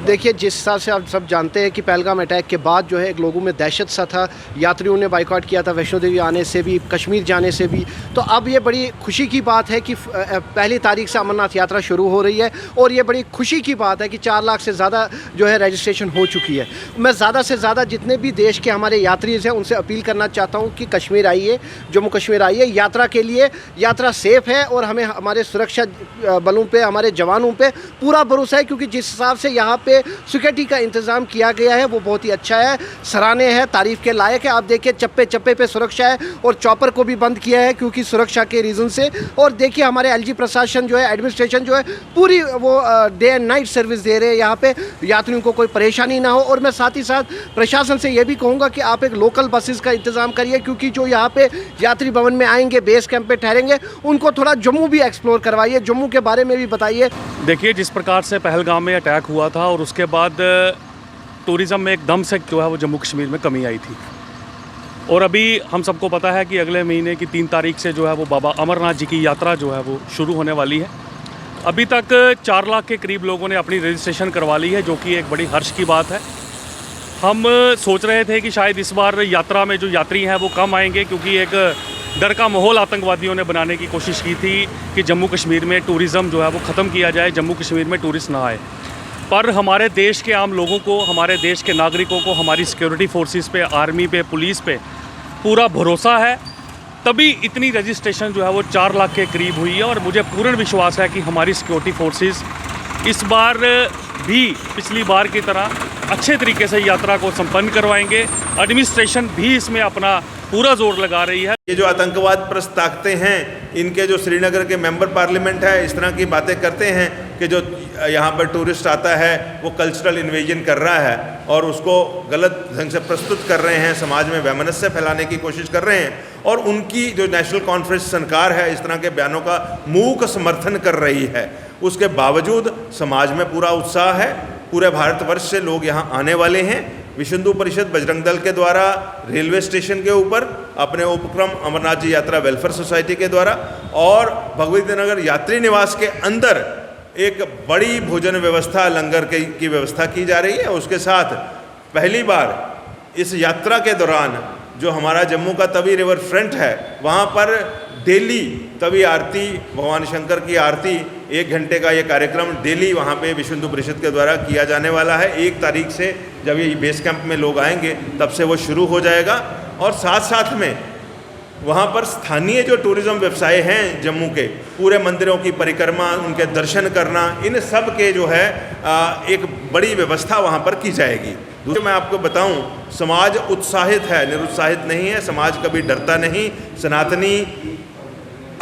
देखिए, जिस हिसाब से आप सब जानते हैं कि पहलगाम अटैक के बाद जो है एक लोगों में दहशत सा था, यात्रियों ने बाइकआउट किया था वैष्णो देवी आने से भी, कश्मीर जाने से भी। तो अब ये बड़ी खुशी की बात है कि पहली तारीख से अमरनाथ यात्रा शुरू हो रही है और ये बड़ी खुशी की बात है कि 4 लाख से ज़्यादा जो है रजिस्ट्रेशन हो चुकी है। मैं ज़्यादा से ज़्यादा जितने भी देश के हमारे यात्री हैं उनसे अपील करना चाहता हूँ कि कश्मीर आइए, जम्मू कश्मीर आइए यात्रा के लिए। यात्रा सेफ़ है और हमें हमारे सुरक्षा बलों पे, हमारे जवानों पे पूरा भरोसा है, क्योंकि जिस हिसाब से यहाँ पे सिक्योरिटी का इंतज़ाम किया गया है वो बहुत ही अच्छा है, सराहनीय है, तारीफ़ के लायक है। आप देखिए चप्पे चप्पे पे सुरक्षा है और चॉपर को भी बंद किया है क्योंकि सुरक्षा के रीज़न से। और देखिए हमारे एलजी प्रशासन जो है, एडमिनिस्ट्रेशन जो है, पूरी वो डे एंड नाइट सर्विस दे रहे हैं यहाँ पे, यात्रियों को कोई परेशानी ना हो। और मैं साथ ही साथ प्रशासन से ये भी कहूँगा कि आप एक लोकल बसेस का इंतज़ाम करिए, क्योंकि जो यहाँ पे यात्री भवन में आएंगे, बेस कैंप पे ठहरेंगे, उनको थोड़ा जम्मू भी एक्सप्लोर करवाइए, जम्मू के बारे में भी बताइए। देखिए, जिस प्रकार से पहलगाम में अटैक हुआ था और उसके बाद टूरिज़्म में एकदम से जो है वो जम्मू कश्मीर में कमी आई थी, और अभी हम सबको पता है कि अगले महीने की 3 तारीख से जो है वो बाबा अमरनाथ जी की यात्रा जो है वो शुरू होने वाली है। अभी तक 4 लाख के करीब लोगों ने अपनी रजिस्ट्रेशन करवा ली है, जो कि एक बड़ी हर्ष की बात है। हम सोच रहे थे कि शायद इस बार यात्रा में जो यात्री हैं वो कम आएंगे, क्योंकि एक डर का माहौल आतंकवादियों ने बनाने की कोशिश की थी कि जम्मू कश्मीर में टूरिज़्म जो है वो ख़त्म किया जाए, जम्मू कश्मीर में टूरिस्ट ना आए। पर हमारे देश के आम लोगों को, हमारे देश के नागरिकों को हमारी सिक्योरिटी फोर्सेस पे, आर्मी पे, पुलिस पे पूरा भरोसा है, तभी इतनी रजिस्ट्रेशन जो है वो 4 लाख के करीब हुई है। और मुझे पूर्ण विश्वास है कि हमारी सिक्योरिटी फोर्सेस इस बार भी पिछली बार की तरह अच्छे तरीके से यात्रा को संपन्न करवाएंगे। एडमिनिस्ट्रेशन भी इसमें अपना पूरा जोर लगा रही है। ये जो आतंकवाद प्रस्त ताकतें हैं, इनके जो श्रीनगर के मेंबर पार्लियामेंट है, इस तरह की बातें करते हैं कि जो यहाँ पर टूरिस्ट आता है वो कल्चरल इन्वेजन कर रहा है और उसको गलत ढंग से प्रस्तुत कर रहे हैं, समाज में वैमनस्य फैलाने की कोशिश कर रहे हैं। और उनकी जो नेशनल कॉन्फ्रेंस सरकार है इस तरह के बयानों का मूक समर्थन कर रही है। उसके बावजूद समाज में पूरा उत्साह है, पूरे भारतवर्ष से लोग यहाँ आने वाले हैं। विश्व हिंदू परिषद बजरंग दल के द्वारा रेलवे स्टेशन के ऊपर अपने उपक्रम अमरनाथ जी यात्रा वेलफेयर सोसाइटी के द्वारा और भगवती नगर यात्री निवास के अंदर एक बड़ी भोजन व्यवस्था, लंगर की व्यवस्था की जा रही है। उसके साथ पहली बार इस यात्रा के दौरान जो हमारा जम्मू का तवी रिवर फ्रंट है वहाँ पर डेली तवी आरती, भगवान शंकर की आरती, 1 घंटे का ये कार्यक्रम डेली वहाँ पे विश्व हिंदू परिषद के द्वारा किया जाने वाला है। 1 तारीख से जब ये बेस कैंप में लोग आएंगे तब से वो शुरू हो जाएगा। और साथ साथ में वहाँ पर स्थानीय जो टूरिज़्म व्यवसाय हैं जम्मू के, पूरे मंदिरों की परिक्रमा, उनके दर्शन करना, इन सब के जो है एक बड़ी व्यवस्था वहाँ पर की जाएगी। दूसरे मैं आपको बताऊं, समाज उत्साहित है, निरुत्साहित नहीं है। समाज कभी डरता नहीं। सनातनी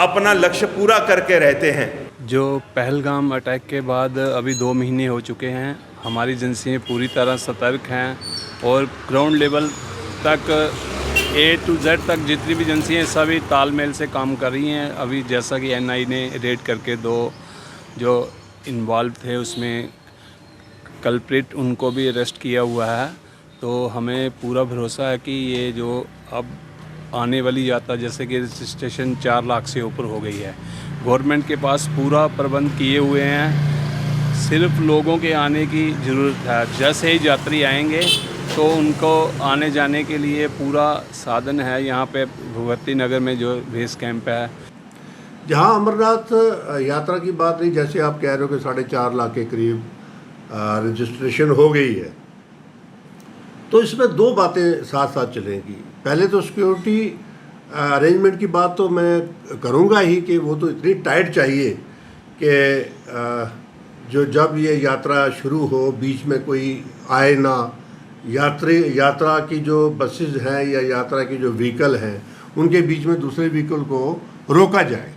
अपना लक्ष्य पूरा करके रहते हैं। जो पहलगाम अटैक के बाद अभी 2 महीने हो चुके हैं, हमारी एजेंसियाँ पूरी तरह सतर्क हैं और ग्राउंड लेवल तक A to Z तक जितनी भी एजेंसियाँ सभी तालमेल से काम कर रही हैं। अभी जैसा कि NI ने रेड करके 2 जो इन्वॉल्व थे उसमें कल्प्रिट, उनको भी अरेस्ट किया हुआ है। तो हमें पूरा भरोसा है कि ये जो अब आने वाली यात्रा, जैसे कि रजिस्ट्रेशन 4 लाख से ऊपर हो गई है, गवर्नमेंट के पास पूरा प्रबंध किए हुए हैं, सिर्फ लोगों के आने की ज़रूरत है। जैसे ही यात्री आएंगे तो उनको आने जाने के लिए पूरा साधन है। यहाँ पे भगवती नगर में जो बेस कैंप है, जहाँ अमरनाथ यात्रा की बात रही, जैसे आप कह रहे हो कि 4.5 लाख के करीब रजिस्ट्रेशन हो गई है, तो इसमें 2 बातें साथ साथ चलेंगी। पहले तो सिक्योरिटी अरेंजमेंट की बात तो मैं करूँगा ही कि वो तो इतनी टाइट चाहिए कि जो जब ये यात्रा शुरू हो बीच में कोई आए ना, यात्रा की जो बसेस हैं या यात्रा की जो व्हीकल हैं उनके बीच में दूसरे व्हीकल को रोका जाए।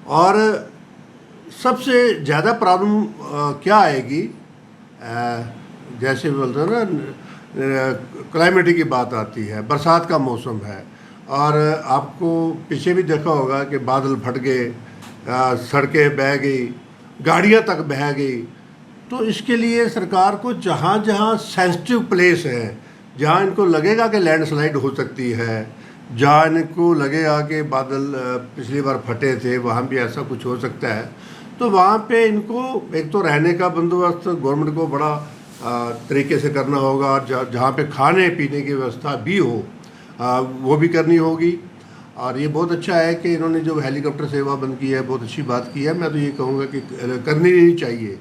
और सबसे ज़्यादा प्रॉब्लम क्या आएगी, जैसे बोलते हैं ना, क्लाइमेट की बात आती है, बरसात का मौसम है और आपको पीछे भी देखा होगा कि बादल फट गए, सड़कें बह गई, गाड़ियाँ तक बह गई। तो इसके लिए सरकार को जहाँ जहाँ सेंसिटिव प्लेस है, जहाँ इनको लगेगा कि लैंडस्लाइड हो सकती है, जहाँ इनको लगेगा कि बादल पिछली बार फटे थे, वहाँ भी ऐसा कुछ हो सकता है, तो वहाँ पे इनको एक तो रहने का बंदोबस्त गवर्नमेंट को बड़ा तरीके से करना होगा, और जहाँ पे खाने पीने की व्यवस्था भी हो वो भी करनी होगी। और ये बहुत अच्छा है कि इन्होंने जो हेलीकॉप्टर सेवा बंद की है, बहुत अच्छी बात की है। मैं तो ये कहूँगा कि करनी नहीं चाहिए।